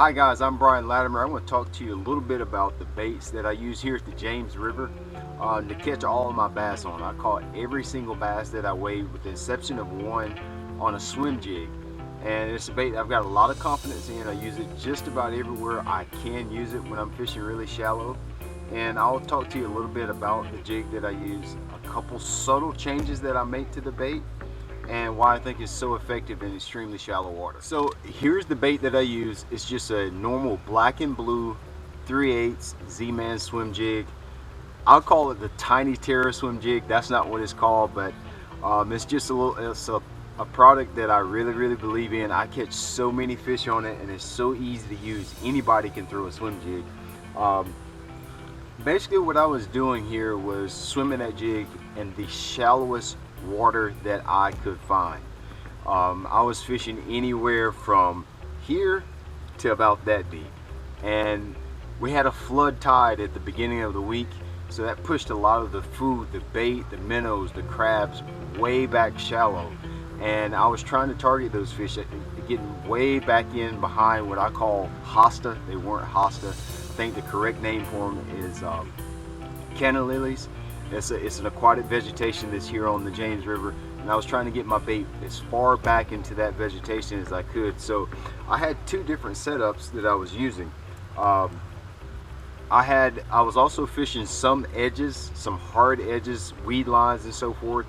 Hi guys, I'm Latimer. I'm going to talk to you a little bit about the baits that I use here at the James River to catch all of my bass on. I caught every single bass that I weighed with the exception of one on a swim jig. And it's a bait I've got a lot of confidence in. I use it just about everywhere I can use it when I'm fishing really shallow. And I'll talk to you a little bit about the jig that I use, a couple subtle changes that I make to the bait, and why I think it's so effective in extremely shallow water. So here's the bait that I use. It's just a normal black and blue 3/8 Z-Man swim jig. I'll call it the Tiny Terror swim jig. That's not what it's called, but it's just a product that I really believe in. I catch so many fish on it, and it's so easy to use. Anybody can throw a swim jig. Basically what I was doing here was swimming that jig in the shallowest water that I could find. I was fishing anywhere from here to about that deep, and we had a flood tide at the beginning of the week, so that pushed a lot of the food, the bait, the minnows, the crabs way back shallow, and I was trying to target those fish getting way back in behind what I call hosta. They weren't hosta. I think the correct name for them is canna lilies. It's an aquatic vegetation that's here on the James River, and I was trying to get my bait as far back into that vegetation as I could. So I had two different setups that I was using. I was also fishing some edges, some hard edges, weed lines and so forth,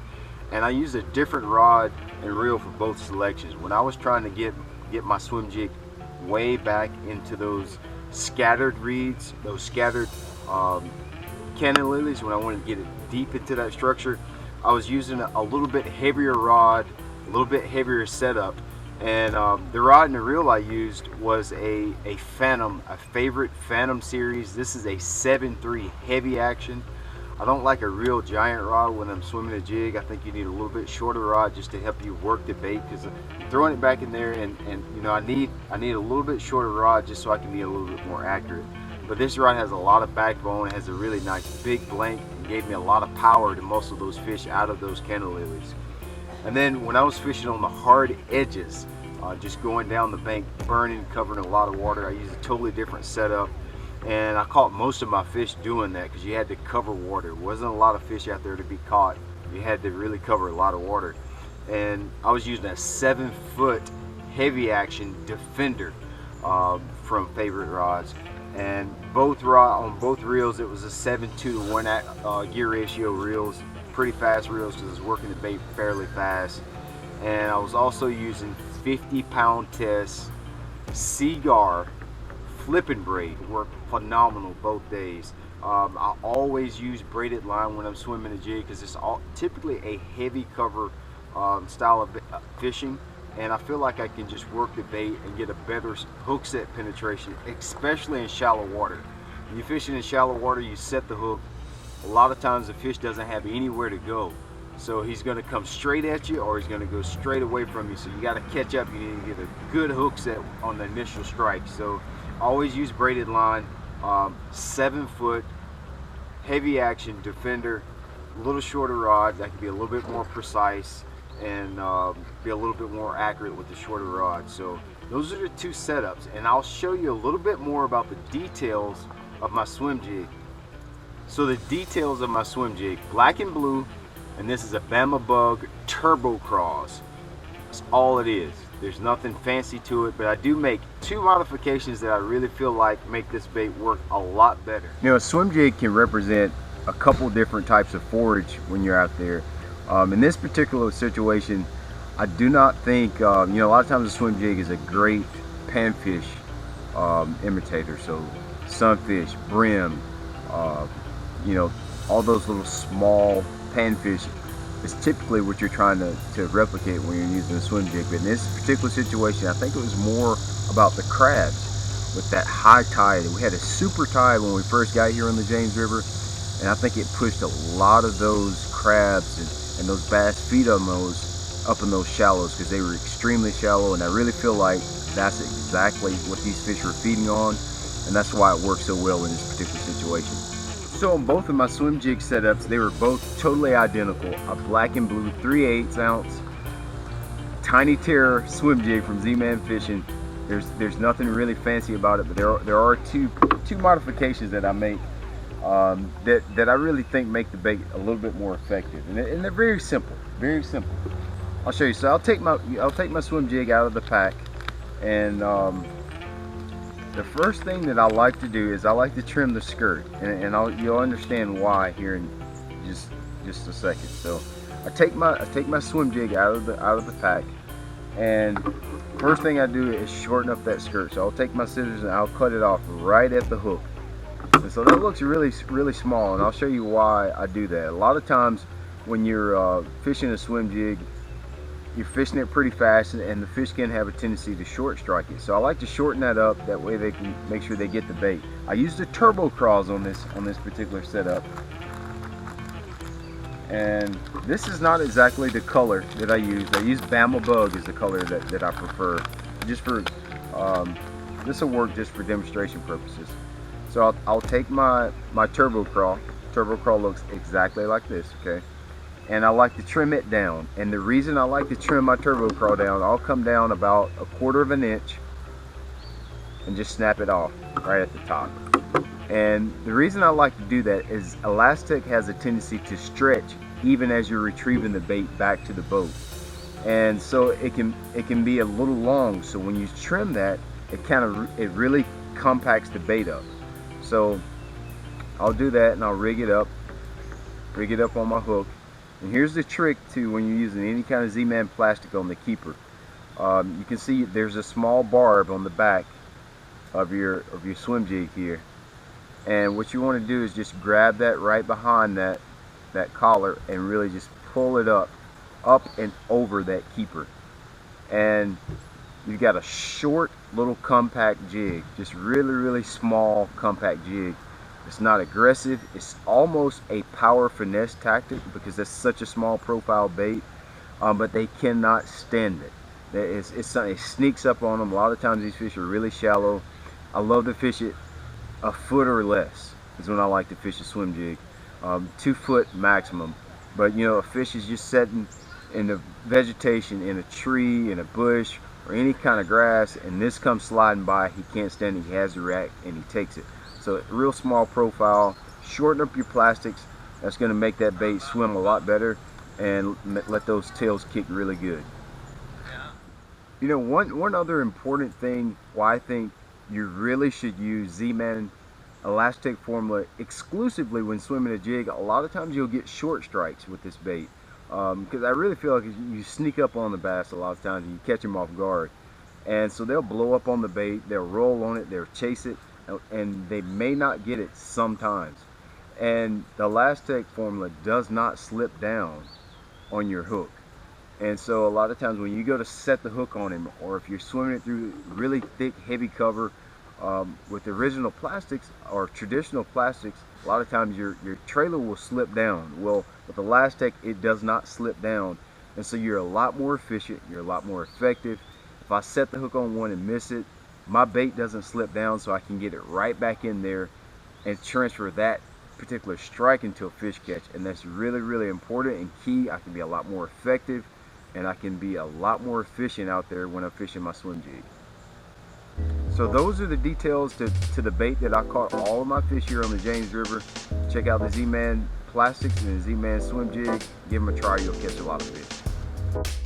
and I used a different rod and reel for both selections. When I was trying to get my swim jig way back into those scattered reeds, those scattered canna lilies, when I wanted to get it deep into that structure, I was using a little bit heavier rod, a little bit heavier setup, and the rod and the reel I used was a Phantom, a favorite Phantom series. This is a 7.3 heavy action. I don't like a real giant rod when I'm swimming a jig. I think you need a little bit shorter rod just to help you work the bait, because throwing it back in there, and you know, I need a little bit shorter rod just so I can be a little bit more accurate. But this rod has a lot of backbone. It has a really nice big blank, and gave me a lot of power to muscle those fish out of those canna lilies. And then when I was fishing on the hard edges, just going down the bank, burning, covering a lot of water, I used a totally different setup. And I caught most of my fish doing that because you had to cover water. There wasn't a lot of fish out there to be caught. You had to really cover a lot of water. And I was using a 7-foot heavy action Defender from Favorite Rods. And on both reels, it was a 7:2-to-1 gear ratio reels. Pretty fast reels because I was working the bait fairly fast. And I was also using 50-pound test Seagar flipping braid. Worked phenomenal both days. I always use braided line when I'm swimming a jig because it's typically a heavy cover style of fishing, and I feel like I can just work the bait and get a better hook set penetration, especially in shallow water. When you're fishing in shallow water, you set the hook. A lot of times the fish doesn't have anywhere to go, so he's going to come straight at you or he's going to go straight away from you, so you got to catch up. You need to get a good hook set on the initial strike. So always use braided line, 7-foot heavy action Defender, a little shorter rod that can be a little bit more precise and be a little bit more accurate with the shorter rod. So those are the two setups, and I'll show you a little bit more about the details of my swim jig. So the details of my swim jig: black and blue, and this is a Bama Bug Turbo Cross. That's all it is. There's nothing fancy to it, but I do make two modifications that I really feel like make this bait work a lot better. You know, a swim jig can represent a couple different types of forage when you're out there. In this particular situation, I do not think, you know, a lot of times a swim jig is a great panfish imitator. So sunfish, brim, you know, all those little small panfish is typically what you're trying to replicate when you're using a swim jig. But in this particular situation, I think it was more about the crabs with that high tide. We had a super tide when we first got here on the James River, and I think it pushed a lot of those crabs and those bass feed on those up in those shallows because they were extremely shallow, and I really feel like that's exactly what these fish were feeding on, and that's why it worked so well in this particular situation. So on both of my swim jig setups, they were both totally identical. A black and blue 3/8 ounce Tiny Terror swim jig from Z-Man Fishing. There's nothing really fancy about it, but there are two modifications that I make that I really think make the bait a little bit more effective, and they're very simple, very simple. I'll show you. So I'll take my swim jig out of the pack, and the first thing that I like to do is I like to trim the skirt, and you'll understand why here in just a second. So I take my swim jig out of the pack, and first thing I do is shorten up that skirt. So I'll take my scissors and I'll cut it off right at the hook. And so that looks really small, and I'll show you why I do that. A lot of times when you're fishing a swim jig, you're fishing it pretty fast, and the fish can have a tendency to short strike it. So I like to shorten that up, that way they can make sure they get the bait. I use the turbo craws on this particular setup, and this is not exactly the color that I use. I use Bama Bug as the color that I prefer, just for this will work just for demonstration purposes. So I'll take my turbo craw. Turbo craw looks exactly like this, okay? And I like to trim it down. And the reason I like to trim my turbo craw down, I'll come down about 1/4 of an inch and just snap it off right at the top. And the reason I like to do that is elastic has a tendency to stretch even as you're retrieving the bait back to the boat. And so it can be a little long. So when you trim that, it really compacts the bait up. So I'll do that, and I'll rig it up on my hook. And here's the trick too when you're using any kind of Z-Man plastic on the keeper. You can see there's a small barb on the back of your swim jig here, and what you want to do is just grab that right behind that collar and really just pull it up and over that keeper. And you've got a short little compact jig, just really small compact jig. It's not aggressive. It's almost a power finesse tactic because that's such a small profile bait, but they cannot stand it. It's something, it sneaks up on them. A lot of times these fish are really shallow. I love to fish it 1 foot or less is when I like to fish a swim jig. 2 foot maximum. But you know, a fish is just sitting in the vegetation, in a tree, in a bush, or any kind of grass, and this comes sliding by, he can't stand it, he has to react, and he takes it. So real small profile, shorten up your plastics. That's going to make that bait swim a lot better and let those tails kick really good. You know, one other important thing why I think you really should use Z-Man elastic formula exclusively when swimming a jig. A lot of times you'll get short strikes with this bait, because I really feel like you sneak up on the bass a lot of times and you catch them off guard, and so they'll blow up on the bait, they'll roll on it, they'll chase it, and they may not get it sometimes. And the elastic formula does not slip down on your hook, and so a lot of times when you go to set the hook on him, or if you're swimming it through really thick heavy cover, with the original plastics or traditional plastics, a lot of times your trailer will slip down. Well, with elastic, it does not slip down, and so you're a lot more efficient, you're a lot more effective. If I set the hook on one and miss it, my bait doesn't slip down, so I can get it right back in there and transfer that particular strike into a fish catch. And that's really important and key. I can be a lot more effective, and I can be a lot more efficient out there when I'm fishing my swim jig. So those are the details to the bait that I caught all of my fish here on the James River. Check out the Z-Man plastics and the Z-Man swim jig. Give them a try, you'll catch a lot of fish.